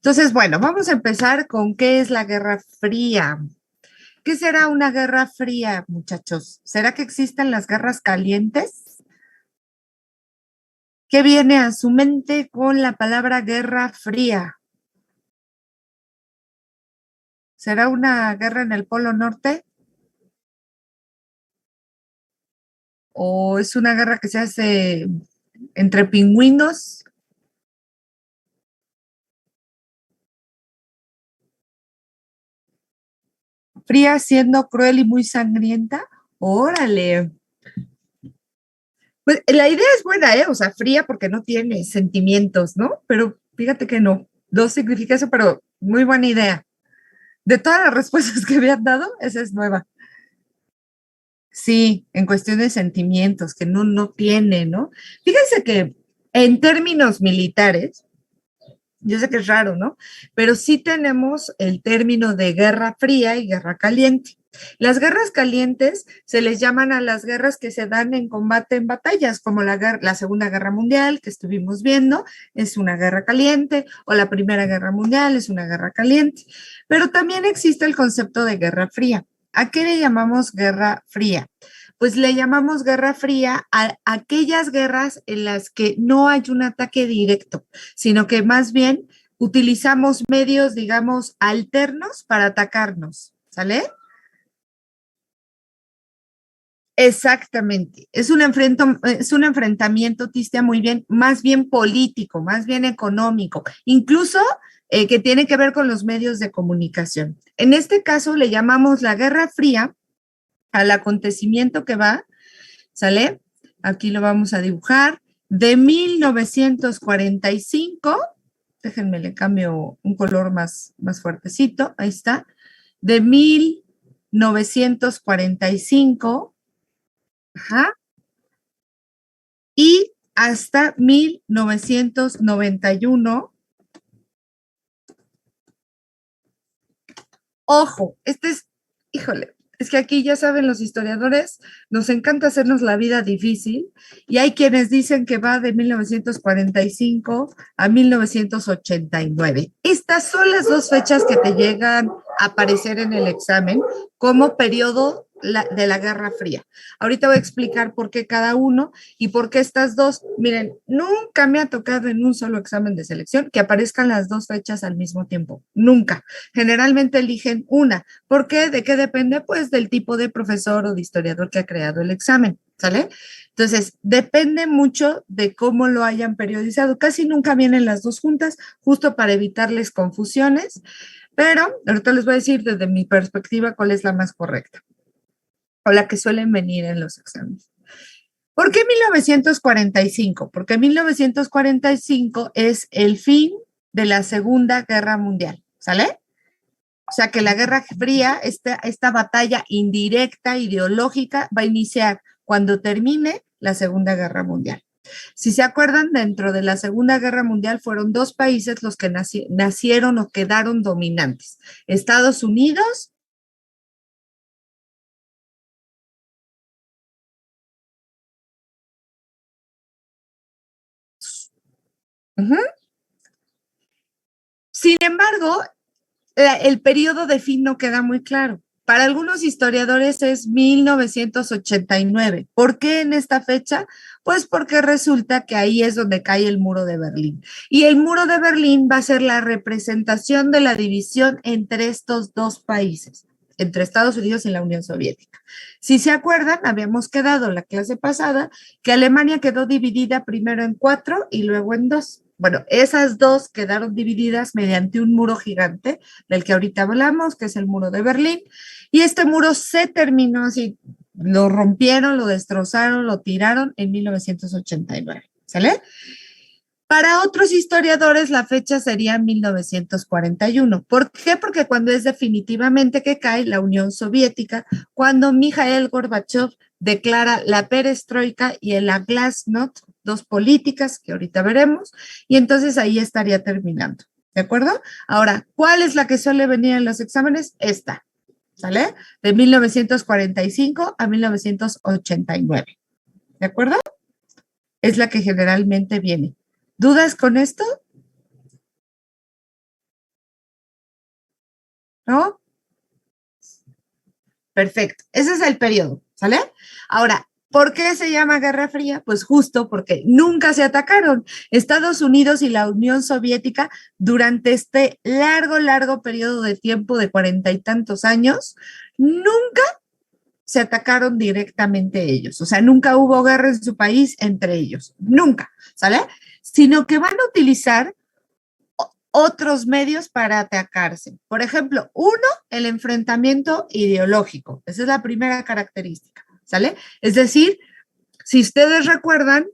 Entonces, bueno, vamos a empezar con qué es la Guerra Fría. ¿Qué será una guerra fría, muchachos? ¿Será que existen las guerras calientes? ¿Qué viene a su mente con la palabra guerra fría? ¿Será una guerra en el Polo Norte? ¿O es una guerra que se hace entre pingüinos? ¿Fría siendo cruel y muy sangrienta? Órale. Pues la idea es buena, ¿eh? O sea, fría porque no tiene sentimientos, ¿no? Pero fíjate que no significa eso, pero muy buena idea. De todas las respuestas que me han dado, esa es nueva. Sí, en cuestión de sentimientos, que no tiene, ¿no? Fíjense que en términos militares, yo sé que es raro, ¿no? Pero sí tenemos el término de guerra fría y guerra caliente. Las guerras calientes se les llaman a las guerras que se dan en combate en batallas, como la Segunda Guerra Mundial que estuvimos viendo, es una guerra caliente, o la Primera Guerra Mundial es una guerra caliente. Pero también existe el concepto de guerra fría. ¿A qué le llamamos guerra fría? Pues le llamamos guerra fría a aquellas guerras en las que no hay un ataque directo, sino que más bien utilizamos medios, digamos, alternos para atacarnos, ¿sale? Exactamente. Es un enfrentamiento, Tistia, muy bien, más bien político, más bien económico, incluso que tiene que ver con los medios de comunicación. En este caso le llamamos la Guerra Fría al acontecimiento que va, ¿sale? Aquí lo vamos a dibujar, de 1945, déjenme le cambio un color más fuertecito, ahí está, de 1945, ajá, y hasta 1991. Ojo, híjole, es que aquí ya saben los historiadores, nos encanta hacernos la vida difícil y hay quienes dicen que va de 1945 a 1989. Estas son las dos fechas que te llegan a aparecer en el examen como periodo de la Guerra Fría. Ahorita voy a explicar por qué cada uno y por qué estas dos. Miren, nunca me ha tocado en un solo examen de selección que aparezcan las dos fechas al mismo tiempo. Nunca. Generalmente eligen una. ¿Por qué? ¿De qué depende? Pues del tipo de profesor o de historiador que ha creado el examen, ¿sale? Entonces, depende mucho de cómo lo hayan periodizado. Casi nunca vienen las dos juntas, justo para evitarles confusiones, pero ahorita les voy a decir desde mi perspectiva cuál es la más correcta o la que suelen venir en los exámenes. ¿Por qué 1945? Porque 1945 es el fin de la Segunda Guerra Mundial, ¿sale? O sea que la Guerra Fría, esta batalla indirecta, ideológica, va a iniciar cuando termine la Segunda Guerra Mundial. Si se acuerdan, dentro de la Segunda Guerra Mundial fueron dos países los que nacieron o quedaron dominantes. Estados Unidos. Uh-huh. Sin embargo, el periodo de fin no queda muy claro. Para algunos historiadores es 1989. ¿Por qué en esta fecha? Pues porque resulta que ahí es donde cae el muro de Berlín. Y el muro de Berlín va a ser la representación de la división entre estos dos países, entre Estados Unidos y la Unión Soviética. Si se acuerdan, habíamos quedado la clase pasada que Alemania quedó dividida primero en 4 y luego en 2. Bueno, esas dos quedaron divididas mediante un muro gigante del que ahorita hablamos, que es el muro de Berlín, y este muro se terminó así, lo rompieron, lo destrozaron, lo tiraron en 1989, ¿sale? Para otros historiadores la fecha sería 1941. ¿Por qué? Porque cuando es definitivamente que cae la Unión Soviética, cuando Mikhail Gorbachev declara la perestroika y el glasnost, dos políticas que ahorita veremos, y entonces ahí estaría terminando. ¿De acuerdo? Ahora, ¿cuál es la que suele venir en los exámenes? Esta, ¿sale? De 1945 a 1989. ¿De acuerdo? Es la que generalmente viene. ¿Dudas con esto? ¿no? Perfecto, ese es el periodo, ¿sale? Ahora, ¿por qué se llama Guerra Fría? Pues justo porque nunca se atacaron. Estados Unidos y la Unión Soviética durante este largo, largo periodo de tiempo de 40 y tantos años, nunca se atacaron directamente ellos. O sea, nunca hubo guerra en su país entre ellos, nunca, ¿sale? Sino que van a utilizar otros medios para atacarse. Por ejemplo, uno, el enfrentamiento ideológico. Esa es la primera característica, ¿sale? Es decir, si ustedes recuerdan,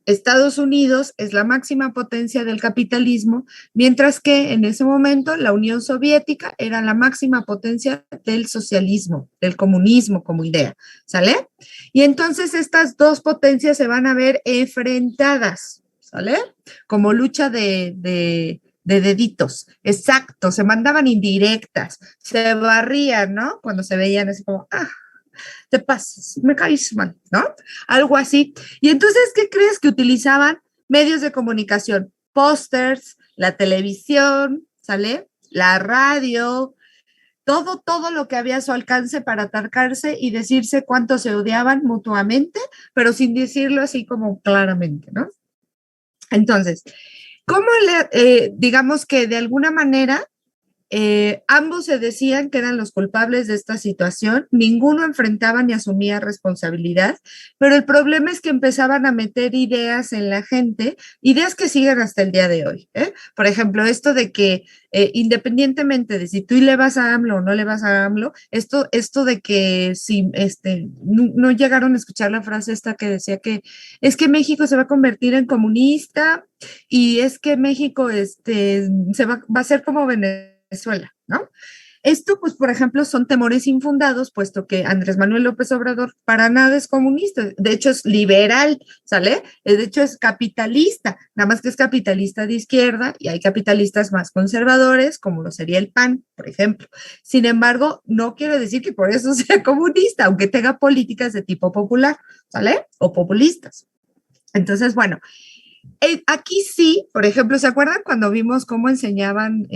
Estados Unidos es la máxima potencia del capitalismo, mientras que en ese momento la Unión Soviética era la máxima potencia del socialismo, del comunismo como idea, ¿sale? Y entonces estas dos potencias se van a ver enfrentadas, ¿sale? Como lucha de deditos, exacto, se mandaban indirectas, se barrían, ¿no? Cuando se veían así como, te pasas, me caes mal, ¿no? Algo así. Y entonces, ¿qué crees que utilizaban? Medios de comunicación, pósters, la televisión, ¿sale? La radio, todo lo que había a su alcance para atacarse y decirse cuánto se odiaban mutuamente, pero sin decirlo así como claramente, ¿no? Entonces, ¿cómo digamos que de alguna manera ambos se decían que eran los culpables de esta situación, ninguno enfrentaba ni asumía responsabilidad, pero el problema es que empezaban a meter ideas en la gente, ideas que siguen hasta el día de hoy. Por ejemplo, esto de que independientemente de si tú le vas a AMLO o no le vas a AMLO, esto de que si no llegaron a escuchar la frase esta que decía que es que México se va a convertir en comunista y es que México va a ser como Venezuela, ¿no? Esto, pues, por ejemplo, son temores infundados, puesto que Andrés Manuel López Obrador para nada es comunista, de hecho es liberal, ¿sale? De hecho es capitalista, nada más que es capitalista de izquierda y hay capitalistas más conservadores, como lo sería el PAN, por ejemplo. Sin embargo, no quiero decir que por eso sea comunista, aunque tenga políticas de tipo popular, ¿sale? O populistas. Entonces, bueno, aquí sí, por ejemplo, ¿se acuerdan cuando vimos cómo enseñaban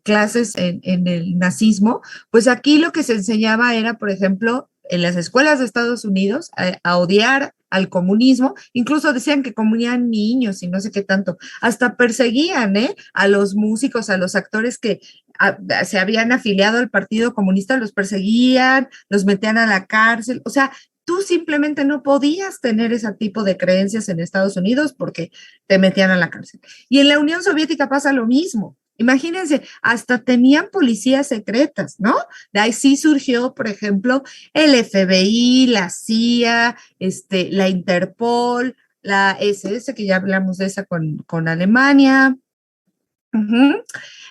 clases en el nazismo? Pues aquí lo que se enseñaba era, por ejemplo, en las escuelas de Estados Unidos, a odiar al comunismo, incluso decían que comían niños y no sé qué tanto, hasta perseguían a los músicos, a los actores que se habían afiliado al Partido Comunista, los perseguían, los metían a la cárcel, o sea, tú simplemente no podías tener ese tipo de creencias en Estados Unidos porque te metían a la cárcel. Y en la Unión Soviética pasa lo mismo. Imagínense, hasta tenían policías secretas, ¿no? De ahí sí surgió, por ejemplo, el FBI, la CIA, la Interpol, la SS, que ya hablamos de esa con Alemania. Uh-huh.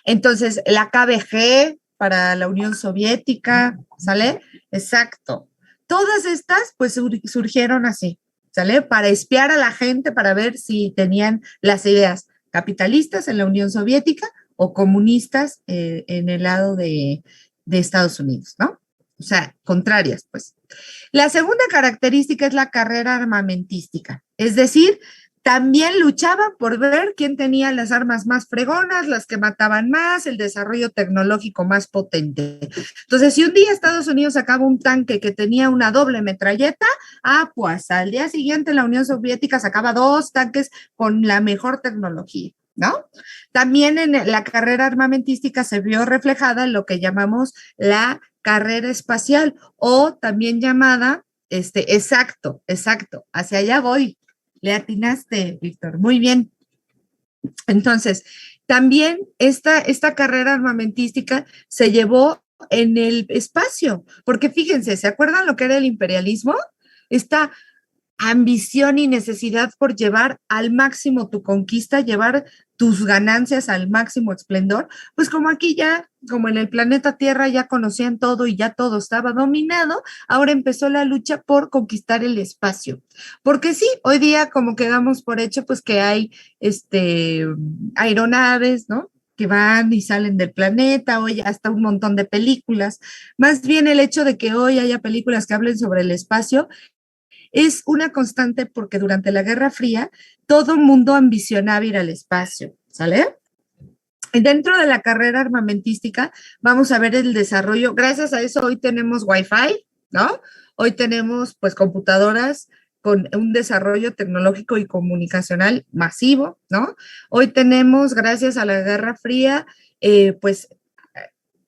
Entonces, la KGB para la Unión Soviética, ¿sale? Exacto. Todas estas, pues, surgieron así, ¿sale? Para espiar a la gente, para ver si tenían las ideas capitalistas en la Unión Soviética o comunistas en el lado de Estados Unidos, ¿no? O sea, contrarias, pues. La segunda característica es la carrera armamentística, es decir, también luchaban por ver quién tenía las armas más fregonas, las que mataban más, el desarrollo tecnológico más potente. Entonces, si un día Estados Unidos sacaba un tanque que tenía una doble metralleta, pues al día siguiente la Unión Soviética sacaba dos tanques con la mejor tecnología, ¿no? También en la carrera armamentística se vio reflejada en lo que llamamos la carrera espacial o también llamada, exacto, hacia allá voy. Le atinaste, Víctor. Muy bien. Entonces, también esta carrera armamentística se llevó en el espacio, porque fíjense, ¿se acuerdan lo que era el imperialismo? Esta ambición y necesidad por llevar al máximo tu conquista, llevar tus ganancias al máximo esplendor, pues como aquí ya, como en el planeta Tierra ya conocían todo y ya todo estaba dominado, ahora empezó la lucha por conquistar el espacio. Porque sí, hoy día como que damos por hecho pues que hay aeronaves, ¿no? Que van y salen del planeta, hoy hasta un montón de películas. Más bien el hecho de que hoy haya películas que hablen sobre el espacio es una constante porque durante la Guerra Fría todo el mundo ambicionaba ir al espacio, ¿sale? Dentro de la carrera armamentística vamos a ver el desarrollo. Gracias a eso hoy tenemos Wi-Fi, ¿no? Hoy tenemos pues computadoras con un desarrollo tecnológico y comunicacional masivo, ¿no? Hoy tenemos, gracias a la Guerra Fría, pues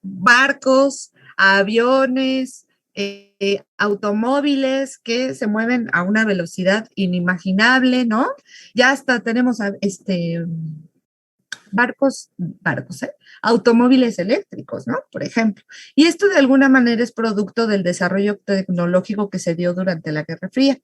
barcos, aviones, automóviles que se mueven a una velocidad inimaginable, ¿no? Ya hasta tenemos automóviles eléctricos, ¿no? Por ejemplo. Y esto de alguna manera es producto del desarrollo tecnológico que se dio durante la Guerra Fría.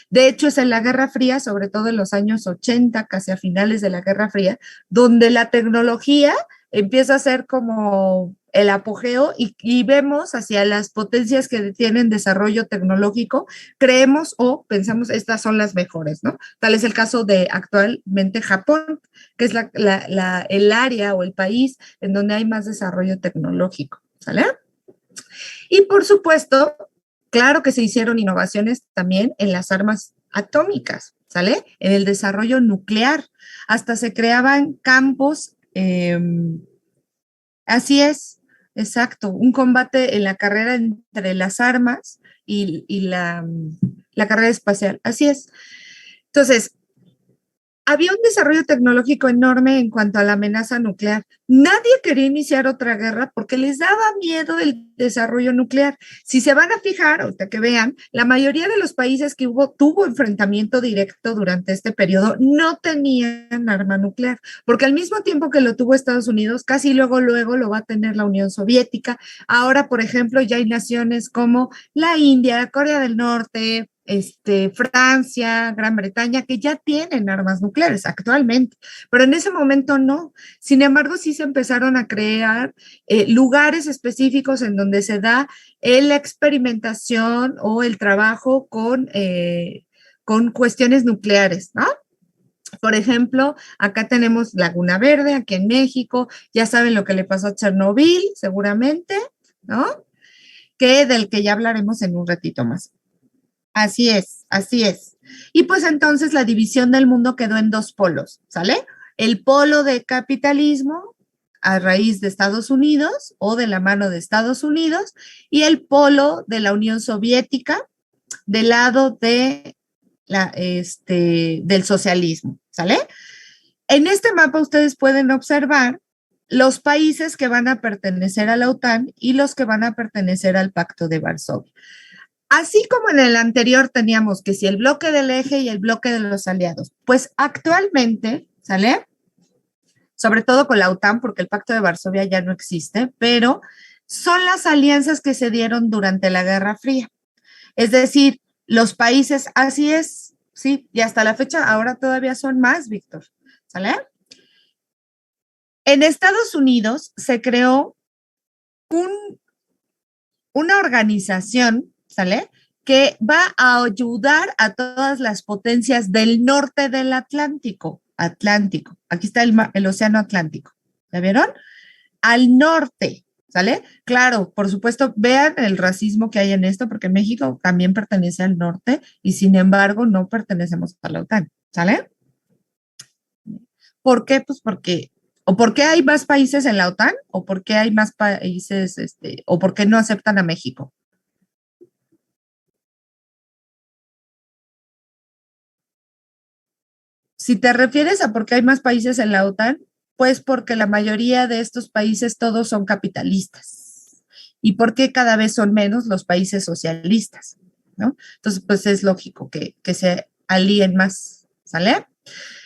De hecho, es en la Guerra Fría, sobre todo en los años 80, casi a finales de la Guerra Fría, donde la tecnología empieza a ser como el apogeo y vemos hacia las potencias que tienen desarrollo tecnológico, creemos o pensamos estas son las mejores, ¿no? Tal es el caso de actualmente Japón, que es el área o el país en donde hay más desarrollo tecnológico, ¿sale? Y por supuesto, claro que se hicieron innovaciones también en las armas atómicas, ¿sale? En el desarrollo nuclear. Hasta se creaban campos, así es, exacto, un combate en la carrera entre las armas y la carrera espacial, así es. Entonces, había un desarrollo tecnológico enorme en cuanto a la amenaza nuclear. Nadie quería iniciar otra guerra porque les daba miedo el desarrollo nuclear. Si se van a fijar, ahorita que vean, la mayoría de los países que tuvo enfrentamiento directo durante este periodo no tenían arma nuclear, porque al mismo tiempo que lo tuvo Estados Unidos, casi luego lo va a tener la Unión Soviética. Ahora, por ejemplo, ya hay naciones como la India, Corea del Norte, Francia, Gran Bretaña, que ya tienen armas nucleares actualmente, pero en ese momento no. Sin embargo, sí se empezaron a crear lugares específicos en donde se da la experimentación o el trabajo con cuestiones nucleares, ¿no? Por ejemplo, acá tenemos Laguna Verde, aquí en México, ya saben lo que le pasó a Chernobyl, seguramente, ¿no? Del que ya hablaremos en un ratito más. Así es, así es. Y pues entonces la división del mundo quedó en dos polos, ¿sale? El polo de capitalismo a raíz de Estados Unidos o de la mano de Estados Unidos y el polo de la Unión Soviética del lado del socialismo, ¿sale? En este mapa ustedes pueden observar los países que van a pertenecer a la OTAN y los que van a pertenecer al Pacto de Varsovia. Así como en el anterior teníamos que si el bloque del eje y el bloque de los aliados, pues actualmente, ¿sale? Sobre todo con la OTAN, porque el Pacto de Varsovia ya no existe, pero son las alianzas que se dieron durante la Guerra Fría. Es decir, los países, así es, sí, y hasta la fecha ahora todavía son más, Víctor, ¿sale? En Estados Unidos se creó una organización, ¿sale? Que va a ayudar a todas las potencias del norte del Atlántico. Atlántico. Aquí está el Océano Atlántico. ¿Ya vieron? Al norte, ¿sale? Claro, por supuesto, vean el racismo que hay en esto, porque México también pertenece al norte y sin embargo no pertenecemos a la OTAN, ¿sale? ¿Por qué? Pues porque, o por qué hay más países en la OTAN, o por qué hay más países, o por qué no aceptan a México. Si te refieres a por qué hay más países en la OTAN, pues porque la mayoría de estos países todos son capitalistas y porque cada vez son menos los países socialistas, ¿no? Entonces, pues es lógico que se alíen más, ¿sale?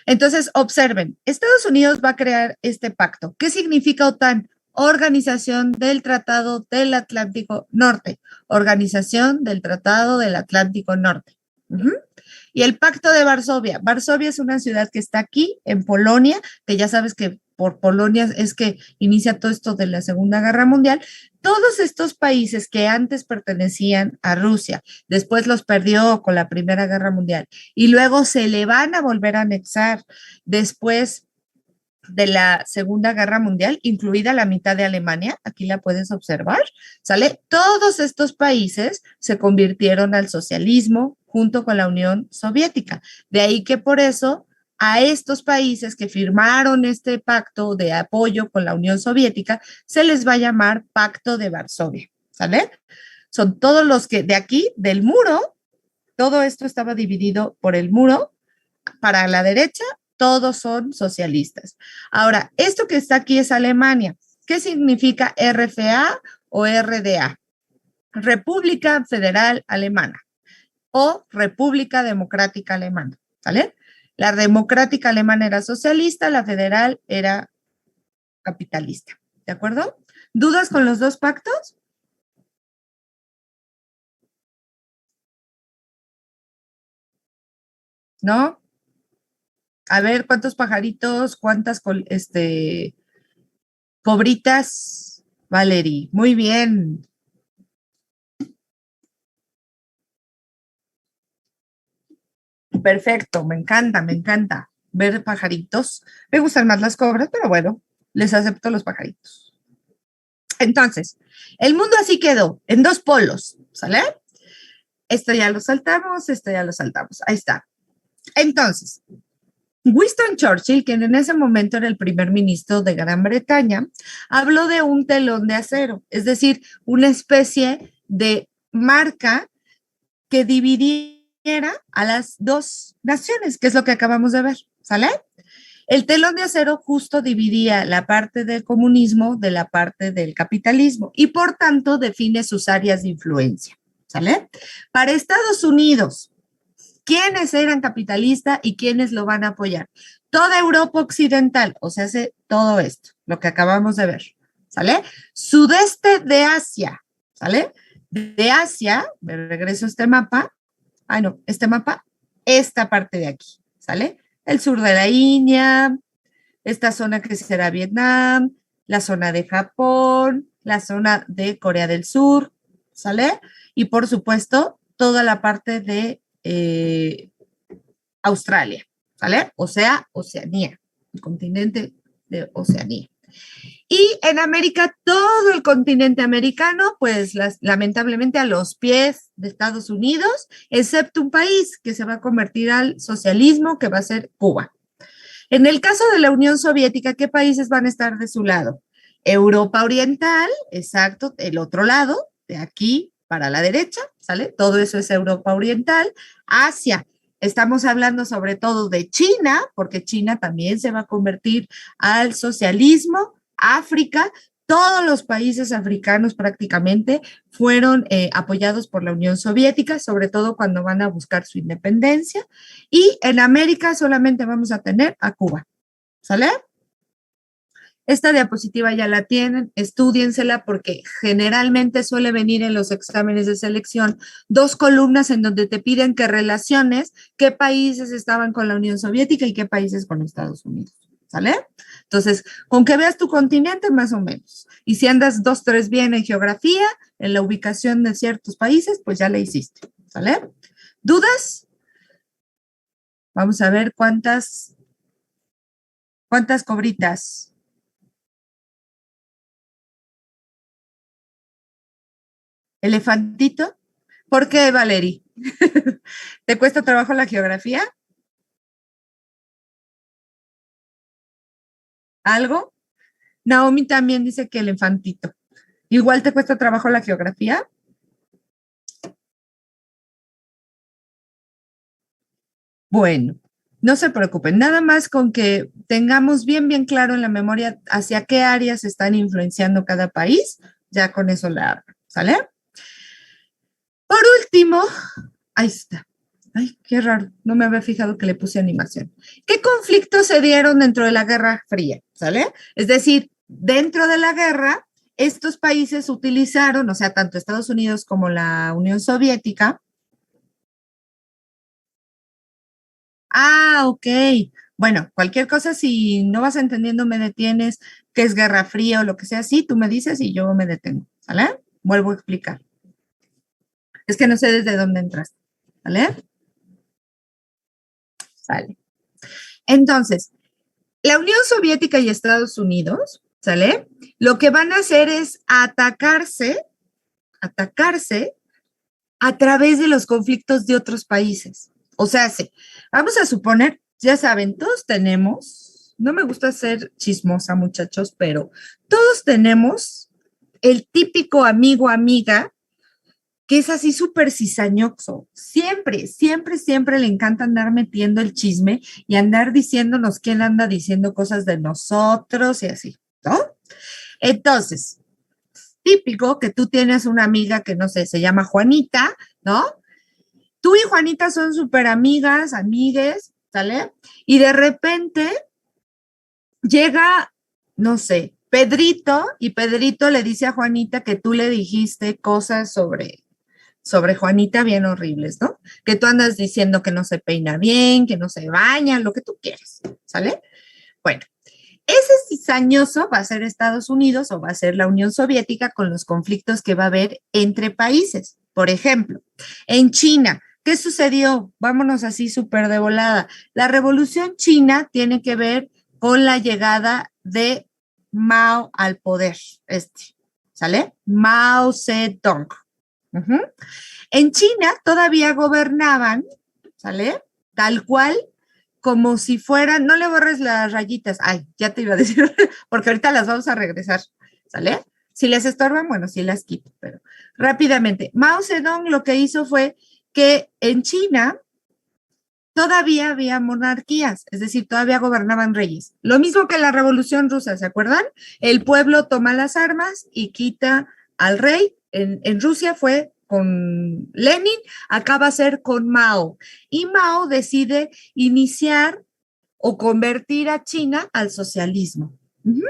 Entonces, observen, Estados Unidos va a crear este pacto. ¿Qué significa OTAN? Organización del Tratado del Atlántico Norte. Organización del Tratado del Atlántico Norte. Uh-huh. Y el Pacto de Varsovia. Varsovia es una ciudad que está aquí, en Polonia, que ya sabes que por Polonia es que inicia todo esto de la Segunda Guerra Mundial. Todos estos países que antes pertenecían a Rusia, después los perdió con la Primera Guerra Mundial y luego se le van a volver a anexar después de la Segunda Guerra Mundial, incluida la mitad de Alemania, aquí la puedes observar, ¿sale? Todos estos países se convirtieron al socialismo junto con la Unión Soviética. De ahí que por eso a estos países que firmaron este pacto de apoyo con la Unión Soviética, se les va a llamar Pacto de Varsovia, ¿sale? Son todos los que de aquí, del muro, todo esto estaba dividido por el muro. Para la derecha, todos son socialistas. Ahora, esto que está aquí es Alemania. ¿Qué significa RFA o RDA? República Federal Alemana o República Democrática Alemana, ¿vale? La democrática alemana era socialista, la federal era capitalista, ¿de acuerdo? ¿Dudas con los dos pactos? ¿No? A ver, ¿cuántos pajaritos, cuántas cobritas? Valerie, muy bien. Perfecto, me encanta ver pajaritos. Me gustan más las cobras, pero bueno, les acepto los pajaritos. Entonces, el mundo así quedó, en dos polos, ¿sale? Esto ya lo saltamos, esto ya lo saltamos. Ahí está. Entonces, Winston Churchill, quien en ese momento era el primer ministro de Gran Bretaña, habló de un telón de acero, es decir, una especie de marca que dividiera a las dos naciones, que es lo que acabamos de ver, ¿sale? El telón de acero justo dividía la parte del comunismo de la parte del capitalismo y por tanto define sus áreas de influencia, ¿sale? Para Estados Unidos, ¿quiénes eran capitalistas y quiénes lo van a apoyar? Toda Europa occidental, o sea, hace todo esto, lo que acabamos de ver, ¿sale? Sudeste de Asia, ¿sale? De Asia, me regreso a este mapa, no, este mapa, esta parte de aquí, ¿sale? El sur de la India, esta zona que será Vietnam, la zona de Japón, la zona de Corea del Sur, ¿sale? Y por supuesto, toda la parte de Australia, ¿sale? O sea, Oceanía, el continente de Oceanía. Y en América, todo el continente americano, pues lamentablemente a los pies de Estados Unidos, excepto un país que se va a convertir al socialismo, que va a ser Cuba. En el caso de la Unión Soviética, ¿qué países van a estar de su lado? Europa Oriental, exacto, el otro lado, de aquí para la derecha, ¿sale? Todo eso es Europa Oriental. Asia, estamos hablando sobre todo de China, porque China también se va a convertir al socialismo. África, todos los países africanos prácticamente fueron apoyados por la Unión Soviética, sobre todo cuando van a buscar su independencia. Y en América solamente vamos a tener a Cuba. ¿Sale? Esta diapositiva ya la tienen, estudiensela porque generalmente suele venir en los exámenes de selección dos columnas en donde te piden que relaciones qué países estaban con la Unión Soviética y qué países con Estados Unidos. ¿Sale? Entonces, con que veas tu continente más o menos. Y si andas 2, 3 bien en geografía, en la ubicación de ciertos países, pues ya la hiciste. ¿Sale? ¿Dudas? Vamos a ver cuántas cobritas. ¿Elefantito? ¿Por qué, Valerie? ¿Te cuesta trabajo la geografía? ¿Algo? Naomi también dice que elefantito. ¿Igual te cuesta trabajo la geografía? Bueno, no se preocupen, nada más con que tengamos bien claro en la memoria hacia qué áreas están influenciando cada país, ya con eso la abro, ¿sale? Por último, ahí está. Ay, qué raro, no me había fijado que le puse animación. ¿Qué conflictos se dieron dentro de la Guerra Fría? ¿Sale? Es decir, dentro de la guerra, estos países utilizaron, o sea, tanto Estados Unidos como la Unión Soviética. Ah, ok. Bueno, cualquier cosa, si no vas entendiendo, me detienes, que es Guerra Fría o lo que sea, sí, tú me dices y yo me detengo, ¿sale? Vuelvo a explicar. Es que no sé desde dónde entras, ¿vale? Sale. Entonces, la Unión Soviética y Estados Unidos, ¿sale? Lo que van a hacer es atacarse a través de los conflictos de otros países. O sea, sí, vamos a suponer, Ya saben, todos tenemos, no me gusta ser chismosa, muchachos, pero todos tenemos el típico amigo, amiga, que es así súper cizañoso. Siempre, siempre, siempre le encanta andar metiendo el chisme y andar diciéndonos quién anda diciendo cosas de nosotros y así, ¿no? Entonces, típico que tú tienes una amiga que, no sé, se llama Juanita, ¿no? Tú y Juanita son súper amigas, amigues, ¿sale? Y de repente llega, no sé, Pedrito, y Pedrito le dice a Juanita que tú le dijiste cosas sobre Juanita bien horribles, ¿no? Que tú andas diciendo que no se peina bien, que no se baña, lo que tú quieras, ¿sale? Bueno, ese cizañoso va a ser Estados Unidos o va a ser la Unión Soviética con los conflictos que va a haber entre países. Por ejemplo, en China, ¿qué sucedió? Vámonos así súper de volada. La revolución china tiene que ver con la llegada de Mao al poder, ¿sale? Mao Zedong. Uh-huh. En China todavía gobernaban, ¿sale? Tal cual como si fueran, no le borres las rayitas, ay, ya te iba a decir, porque ahorita las vamos a regresar, ¿sale? Si les estorban, bueno, sí las quito, pero rápidamente. Mao Zedong lo que hizo fue que en China todavía había monarquías, es decir, todavía gobernaban reyes. Lo mismo que la Revolución Rusa, ¿se acuerdan? El pueblo toma las armas y quita al rey. En Rusia fue con Lenin, acá va a ser con Mao. Y Mao decide iniciar o convertir a China al socialismo. Uh-huh.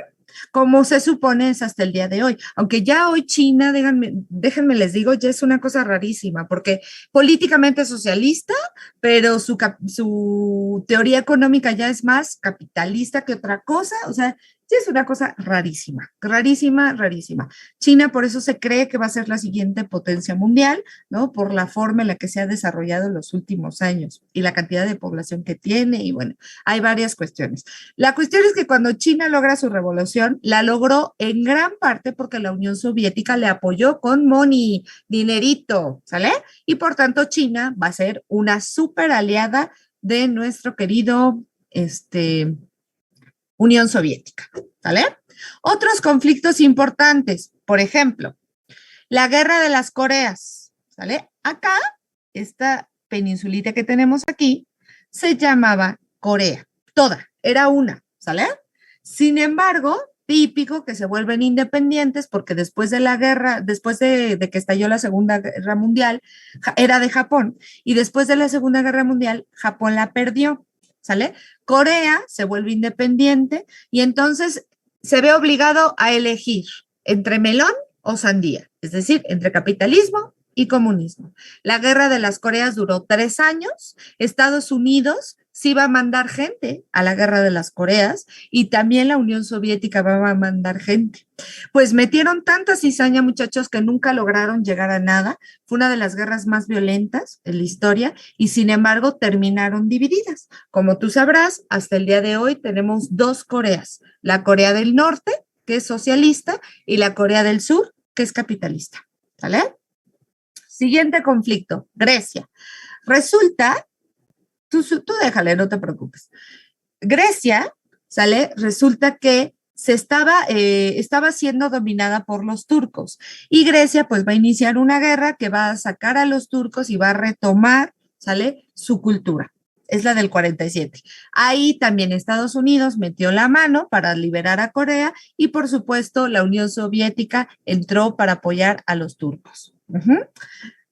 Como se supone es hasta el día de hoy. Aunque ya hoy China, déjenme les digo, ya es una cosa rarísima, porque políticamente es socialista, pero su teoría económica ya es más capitalista que otra cosa. O sea, ya es una cosa rarísima, rarísima, rarísima. China por eso se cree que va a ser la siguiente potencia mundial, ¿no? Por la forma en la que se ha desarrollado en los últimos años y la cantidad de población que tiene y bueno, hay varias cuestiones. La cuestión es que cuando China logra su revolución, la logró en gran parte porque la Unión Soviética le apoyó con money, dinerito, ¿sale? Y por tanto China va a ser una súper aliada de nuestro querido, Unión Soviética, ¿sale? Otros conflictos importantes, por ejemplo, la guerra de las Coreas, ¿sale? Acá, esta peninsulita que tenemos aquí, se llamaba Corea, toda, era una, ¿sale? Sin embargo, típico que se vuelven independientes porque después de la guerra, después de que estalló la Segunda Guerra Mundial, era de Japón, y después de la Segunda Guerra Mundial, Japón la perdió, ¿sale? Corea se vuelve independiente y entonces se ve obligado a elegir entre melón o sandía, es decir, entre capitalismo y comunismo. La guerra de las Coreas duró 3 años. Estados Unidos sí va a mandar gente a la guerra de las Coreas y también la Unión Soviética va a mandar gente. Pues metieron tanta cizaña, muchachos, que nunca lograron llegar a nada. Fue una de las guerras más violentas en la historia y sin embargo terminaron divididas. Como tú sabrás, hasta el día de hoy tenemos dos Coreas, la Corea del Norte, que es socialista, y la Corea del Sur, que es capitalista. ¿Vale? Siguiente conflicto, Grecia. Resulta, tú déjale, no te preocupes. Grecia, ¿sale? Resulta que estaba siendo dominada por los turcos y Grecia pues va a iniciar una guerra que va a sacar a los turcos y va a retomar, ¿sale? Su cultura. Es la del 47. Ahí también Estados Unidos metió la mano para liberar a Corea y por supuesto la Unión Soviética entró para apoyar a los turcos. Uh-huh.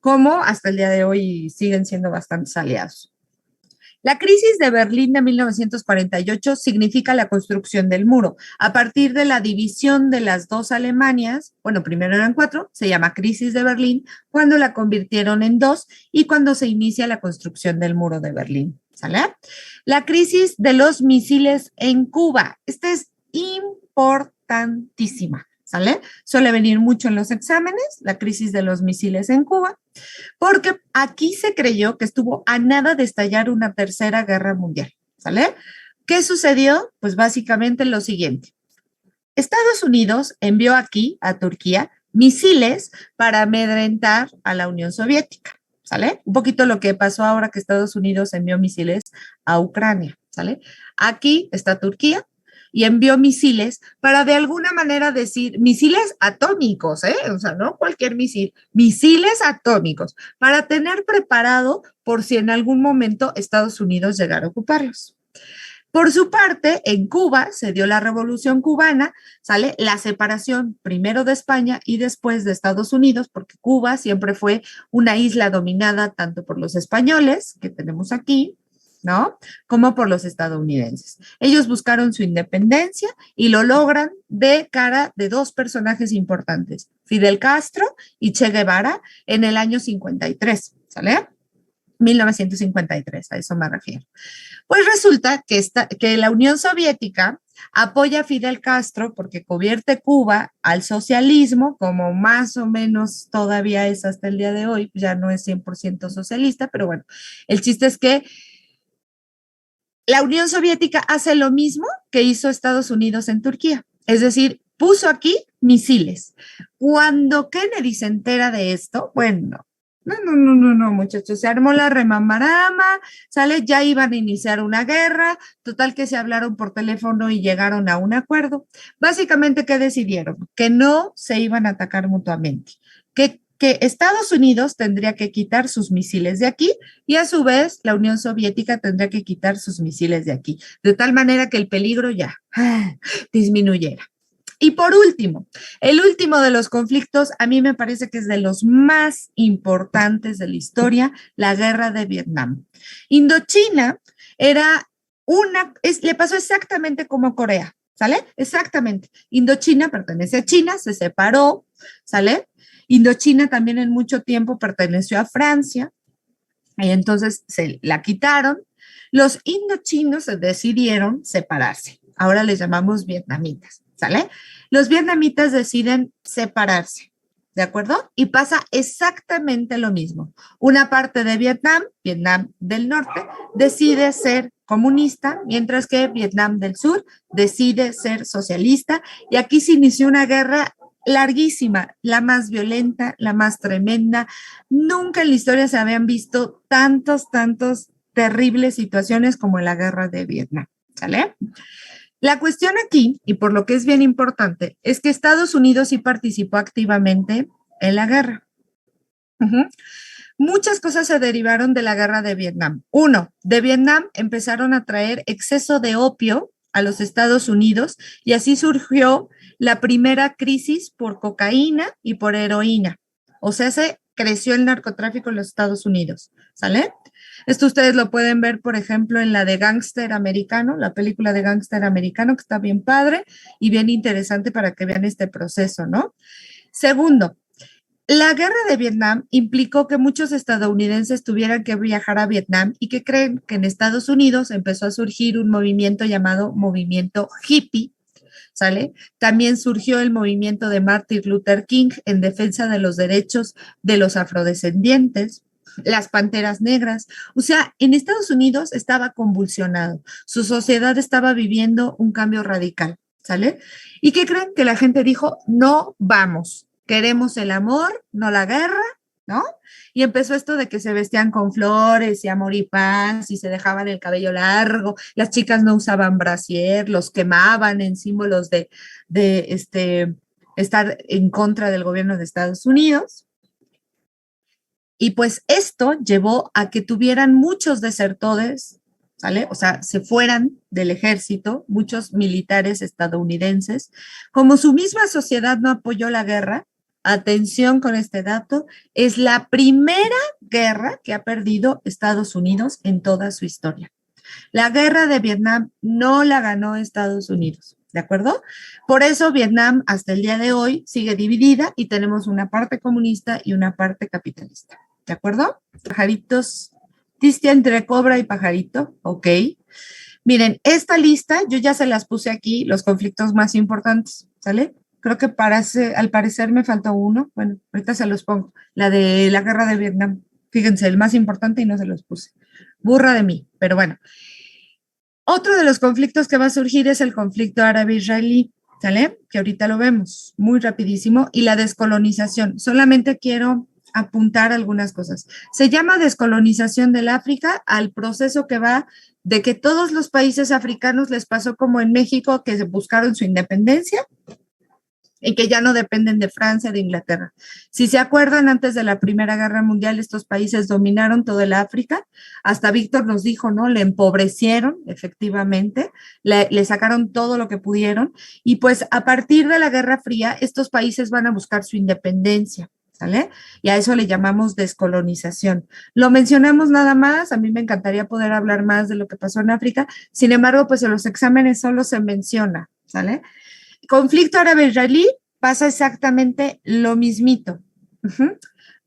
Como hasta el día de hoy siguen siendo bastantes aliados. La crisis de Berlín de 1948 significa la construcción del muro. A partir de la división de las dos Alemanias, bueno, primero eran 4, se llama crisis de Berlín, cuando la convirtieron en 2 y cuando se inicia la construcción del muro de Berlín. ¿Sale? La crisis de los misiles en Cuba. Esta es importantísima. ¿Sale? Suele venir mucho en los exámenes, la crisis de los misiles en Cuba, porque aquí se creyó que estuvo a nada de estallar una tercera guerra mundial, ¿sale? ¿Qué sucedió? Pues básicamente lo siguiente. Estados Unidos envió aquí, a Turquía, misiles para amedrentar a la Unión Soviética, ¿sale? Un poquito lo que pasó ahora que Estados Unidos envió misiles a Ucrania, ¿sale? Aquí está Turquía y envió misiles para de alguna manera decir, misiles atómicos, ¿eh? O sea, no cualquier misil, misiles atómicos, para tener preparado por si en algún momento Estados Unidos llegara a ocuparlos. Por su parte, en Cuba se dio la Revolución Cubana, ¿sale? La separación primero de España y después de Estados Unidos, porque Cuba siempre fue una isla dominada tanto por los españoles, que tenemos aquí, ¿no? Como por los estadounidenses. Ellos buscaron su independencia y lo logran de cara de dos personajes importantes, Fidel Castro y Che Guevara, en el año 53, ¿sale? 1953, a eso me refiero. Pues resulta que la Unión Soviética apoya a Fidel Castro porque convierte Cuba al socialismo, como más o menos todavía es hasta el día de hoy, ya no es 100% socialista, pero bueno, el chiste es que la Unión Soviética hace lo mismo que hizo Estados Unidos en Turquía, es decir, puso aquí misiles. Cuando Kennedy se entera de esto, bueno, no, muchachos, se armó la remamarama, ¿sale? Ya iban a iniciar una guerra, total que se hablaron por teléfono y llegaron a un acuerdo. Básicamente, ¿qué decidieron? Que no se iban a atacar mutuamente, que Estados Unidos tendría que quitar sus misiles de aquí y a su vez la Unión Soviética tendría que quitar sus misiles de aquí, de tal manera que el peligro ya disminuyera. Y por último, el último de los conflictos, a mí me parece que es de los más importantes de la historia, la guerra de Vietnam. Indochina era le pasó exactamente como Corea, ¿sale? Exactamente. Indochina pertenece a China, se separó, ¿sale? Indochina también en mucho tiempo perteneció a Francia, y entonces se la quitaron. Los indochinos decidieron separarse. Ahora les llamamos vietnamitas, ¿sale? Los vietnamitas deciden separarse, ¿de acuerdo? Y pasa exactamente lo mismo. Una parte de Vietnam, Vietnam del Norte, decide ser comunista, mientras que Vietnam del Sur decide ser socialista. Y aquí se inició una guerra larguísima, la más violenta, la más tremenda. Nunca en la historia se habían visto tantos terribles situaciones como en la guerra de Vietnam, ¿sale? La cuestión aquí, y por lo que es bien importante, es que Estados Unidos sí participó activamente en la guerra. Muchas cosas se derivaron de la guerra de Vietnam. Uno, de Vietnam empezaron a traer exceso de opio a los Estados Unidos y así surgió la primera crisis por cocaína y por heroína. O sea, se creció el narcotráfico en los Estados Unidos, ¿sale? Esto ustedes lo pueden ver, por ejemplo, en la de Gángster Americano, la película de Gángster Americano, que está bien padre y bien interesante para que vean este proceso, ¿no? Segundo, la guerra de Vietnam implicó que muchos estadounidenses tuvieran que viajar a Vietnam y que creen que en Estados Unidos empezó a surgir un movimiento llamado movimiento hippie, ¿sale? También surgió el movimiento de Martin Luther King en defensa de los derechos de los afrodescendientes, las panteras negras. O sea, en Estados Unidos estaba convulsionado, su sociedad estaba viviendo un cambio radical, ¿sale? ¿Y qué creen? Que la gente dijo, no vamos, queremos el amor, no la guerra, ¿no? Y empezó esto de que se vestían con flores y amor y paz y se dejaban el cabello largo, las chicas no usaban brasier, los quemaban en símbolos de estar en contra del gobierno de Estados Unidos. Y pues esto llevó a que tuvieran muchos desertores, ¿sale? O sea, se fueran del ejército, muchos militares estadounidenses. Como su misma sociedad no apoyó la guerra, atención con este dato, es la primera guerra que ha perdido Estados Unidos en toda su historia. La guerra de Vietnam no la ganó Estados Unidos, ¿de acuerdo? Por eso Vietnam hasta el día de hoy sigue dividida y tenemos una parte comunista y una parte capitalista, ¿de acuerdo? Pajaritos, distingue entre cobra y pajarito, ok. Miren, esta lista yo ya se las puse aquí, los conflictos más importantes, ¿sale? Creo que al parecer me faltó uno. Bueno, ahorita se los pongo. La de la guerra de Vietnam. Fíjense, el más importante y no se los puse. Burra de mí, pero bueno. Otro de los conflictos que va a surgir es el conflicto árabe-israelí, ¿sale? Que ahorita lo vemos muy rapidísimo. Y la descolonización. Solamente quiero apuntar algunas cosas. Se llama descolonización del África al proceso que va de que todos los países africanos les pasó como en México, que se buscaron su independencia y que ya no dependen de Francia, de Inglaterra. Si se acuerdan, antes de la Primera Guerra Mundial, estos países dominaron todo el África. Hasta Víctor nos dijo, ¿no? Le empobrecieron, efectivamente, le sacaron todo lo que pudieron. Y pues a partir de la Guerra Fría, estos países van a buscar su independencia. ¿Sale? Y a eso le llamamos descolonización. Lo mencionamos nada más, a mí me encantaría poder hablar más de lo que pasó en África, sin embargo, pues en los exámenes solo se menciona, ¿sale? Conflicto árabe-israelí pasa exactamente lo mismito. Uh-huh.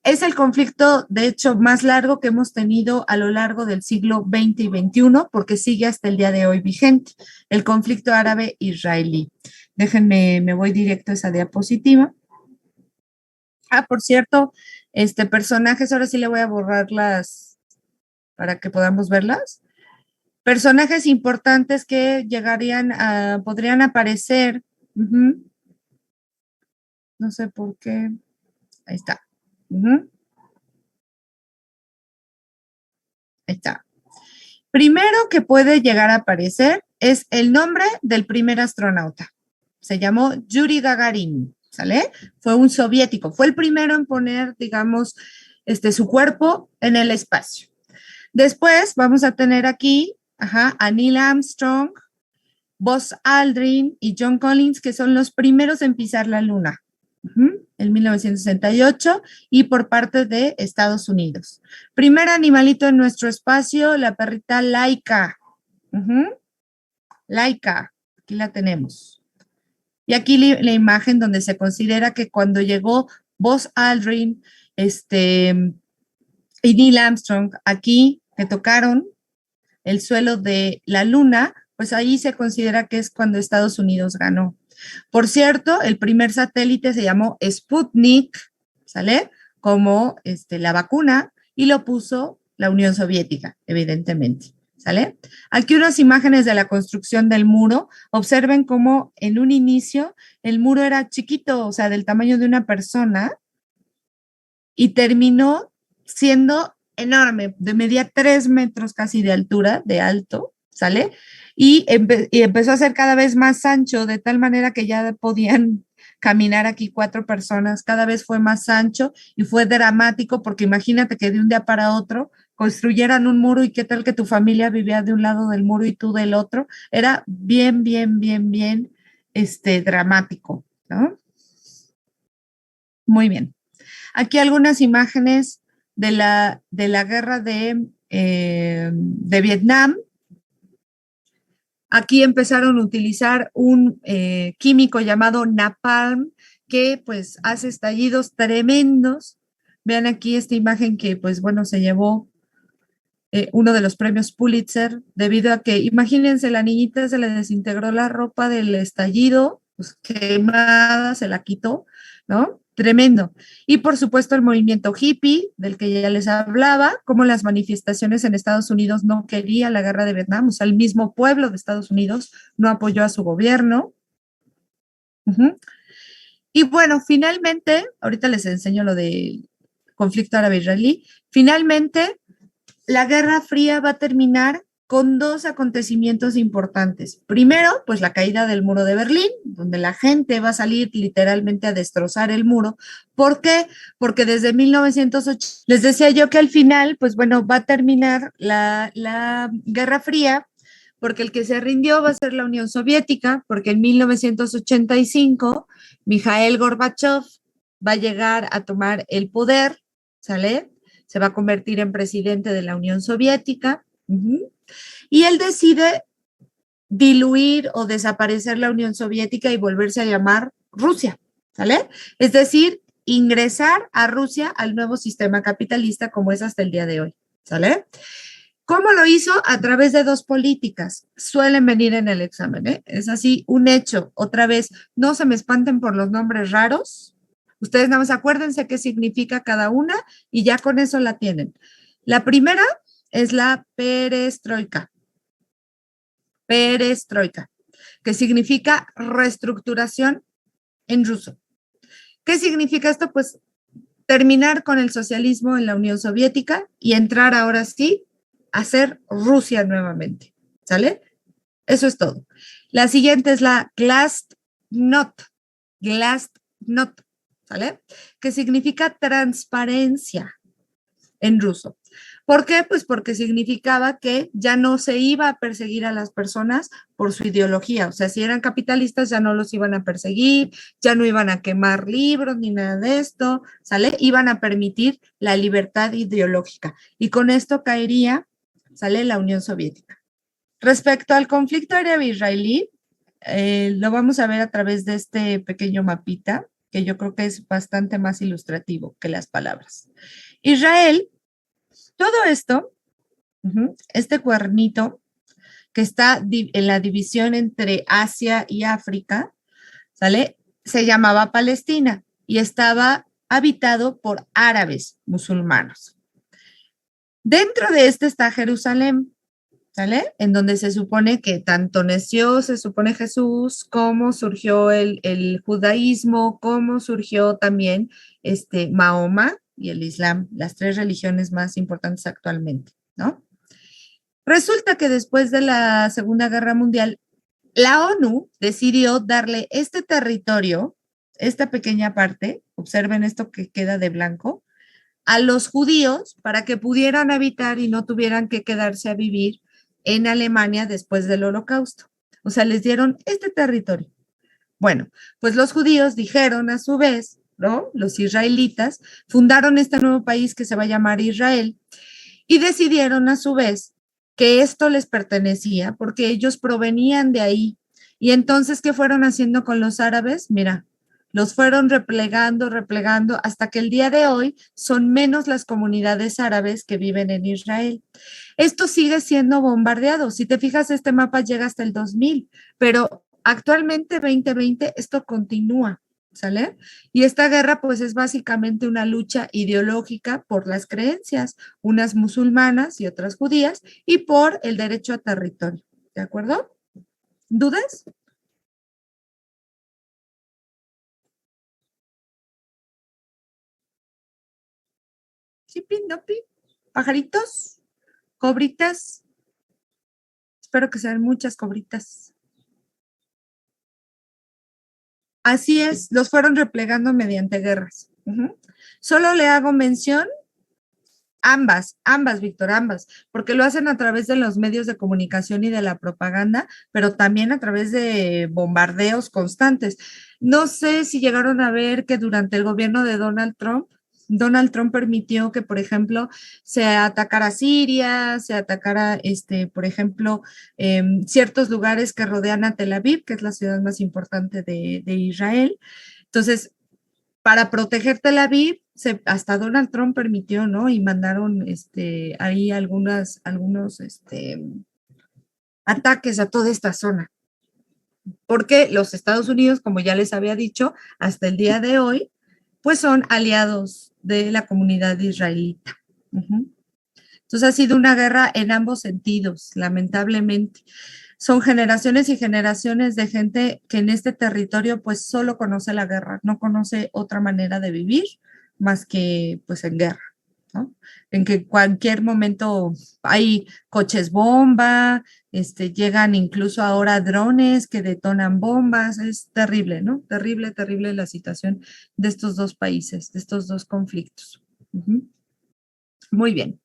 Es el conflicto, de hecho, más largo que hemos tenido a lo largo del siglo XX y XXI, porque sigue hasta el día de hoy vigente, el conflicto árabe-israelí. Déjenme, me voy directo a esa diapositiva. Ah, por cierto, personajes, ahora sí le voy a borrarlas para que podamos verlas. Personajes importantes que llegarían a, podrían aparecer. Uh-huh. No sé por qué. Ahí está. Uh-huh. Ahí está. Primero que puede llegar a aparecer es el nombre del primer astronauta. Se llamó Yuri Gagarin, ¿sale? Fue un soviético. Fue el primero en poner, digamos, su cuerpo en el espacio. Después vamos a tener aquí a Neil Armstrong, Buzz Aldrin y John Collins, que son los primeros en pisar la luna. En 1968 y por parte de Estados Unidos. Primer animalito en nuestro espacio, la perrita Laika. Laika, aquí la tenemos. Y aquí la imagen donde se considera que cuando llegó Buzz Aldrin y Neil Armstrong aquí, que tocaron el suelo de la luna, pues ahí se considera que es cuando Estados Unidos ganó. Por cierto, el primer satélite se llamó Sputnik, ¿sale? Como la vacuna, y lo puso la Unión Soviética, evidentemente, ¿sale? Aquí unas imágenes de la construcción del muro. Observen cómo en un inicio el muro era chiquito, o sea, del tamaño de una persona, y terminó siendo enorme, de medía 3 metros casi de altura, de alto, ¿sale? Y empezó a ser cada vez más ancho, de tal manera que ya podían caminar aquí 4 personas, cada vez fue más ancho y fue dramático porque imagínate que de un día para otro construyeran un muro y qué tal que tu familia vivía de un lado del muro y tú del otro, era bien, bien, bien, bien, dramático, ¿no? Muy bien. Aquí algunas imágenes de la guerra de Vietnam. Aquí empezaron a utilizar un químico llamado napalm que pues hace estallidos tremendos. Vean aquí esta imagen que pues bueno se llevó uno de los premios Pulitzer debido a que imagínense la niñita se le desintegró la ropa del estallido, pues quemada, se la quitó, ¿no? Tremendo. Y por supuesto el movimiento hippie, del que ya les hablaba, como las manifestaciones en Estados Unidos no quería la guerra de Vietnam, o sea, el mismo pueblo de Estados Unidos no apoyó a su gobierno. Uh-huh. Y bueno, finalmente, ahorita les enseño lo del conflicto árabe-israelí, finalmente la Guerra Fría va a terminar con 2 acontecimientos importantes. Primero, pues la caída del muro de Berlín, donde la gente va a salir literalmente a destrozar el muro. ¿Por qué? Porque desde 1908, les decía yo que al final, pues bueno, va a terminar la Guerra Fría, porque el que se rindió va a ser la Unión Soviética, porque en 1985, Mikhail Gorbachev va a llegar a tomar el poder, ¿sale? Se va a convertir en presidente de la Unión Soviética, y él decide diluir o desaparecer la Unión Soviética y volverse a llamar Rusia, ¿sale? Es decir, ingresar a Rusia al nuevo sistema capitalista como es hasta el día de hoy, ¿sale? ¿Cómo lo hizo? A través de 2 políticas. Suelen venir en el examen, ¿eh? Es así, un hecho. Otra vez, no se me espanten por los nombres raros. Ustedes nada más acuérdense qué significa cada una y ya con eso la tienen. La primera es la perestroika. Perestroika, que significa reestructuración en ruso. ¿Qué significa esto? Pues terminar con el socialismo en la Unión Soviética y entrar ahora sí a ser Rusia nuevamente. ¿Sale? Eso es todo. La siguiente es la Glasnost. Glasnost, ¿sale? Que significa transparencia en ruso. ¿Por qué? Pues porque significaba que ya no se iba a perseguir a las personas por su ideología. O sea, si eran capitalistas ya no los iban a perseguir, ya no iban a quemar libros ni nada de esto, ¿sale? Iban a permitir la libertad ideológica. Y con esto caería, ¿sale? La Unión Soviética. Respecto al conflicto árabe-israelí, lo vamos a ver a través de este pequeño mapita, que yo creo que es bastante más ilustrativo que las palabras. Israel, todo esto, este cuernito que está en la división entre Asia y África, ¿sale? Se llamaba Palestina y estaba habitado por árabes musulmanos. Dentro de este está Jerusalén, ¿sale? En donde se supone que tanto nació, se supone Jesús, cómo surgió el judaísmo, cómo surgió también Mahoma y el Islam, las tres religiones más importantes actualmente, ¿no? Resulta que después de la Segunda Guerra Mundial, la ONU decidió darle este territorio, esta pequeña parte, observen esto que queda de blanco, a los judíos para que pudieran habitar y no tuvieran que quedarse a vivir en Alemania después del Holocausto. O sea, les dieron este territorio. Bueno, pues los judíos dijeron a su vez, ¿no? Los israelitas fundaron este nuevo país que se va a llamar Israel y decidieron a su vez que esto les pertenecía porque ellos provenían de ahí. Y entonces, ¿qué fueron haciendo con los árabes? Mira, los fueron replegando, hasta que el día de hoy son menos las comunidades árabes que viven en Israel. Esto sigue siendo bombardeado. Si te fijas, este mapa llega hasta el 2000, pero actualmente 2020 esto continúa. ¿Sale? Y esta guerra pues es básicamente una lucha ideológica por las creencias, unas musulmanas y otras judías, y por el derecho a territorio. ¿De acuerdo? ¿Dudas? Sí, Pindopi. Pajaritos, cobritas. Espero que sean muchas cobritas. Así es, los fueron replegando mediante guerras. Solo le hago mención ambas, Víctor, ambas, porque lo hacen a través de los medios de comunicación y de la propaganda, pero también a través de bombardeos constantes. No sé si llegaron a ver que durante el gobierno de Donald Trump permitió que, por ejemplo, se atacara Siria, se atacara, por ejemplo, ciertos lugares que rodean a Tel Aviv, que es la ciudad más importante de Israel. Entonces, para proteger Tel Aviv, hasta Donald Trump permitió, ¿no? Y mandaron ahí algunos ataques a toda esta zona. Porque los Estados Unidos, como ya les había dicho, hasta el día de hoy, pues son aliados de la comunidad israelita. Entonces ha sido una guerra en ambos sentidos, lamentablemente. Son generaciones y generaciones de gente que en este territorio pues solo conoce la guerra, no conoce otra manera de vivir más que pues en guerra, ¿no? En que cualquier momento hay coches bomba, llegan incluso ahora drones que detonan bombas, es terrible, ¿no? Terrible, terrible la situación de estos dos países, de estos dos conflictos. Muy bien.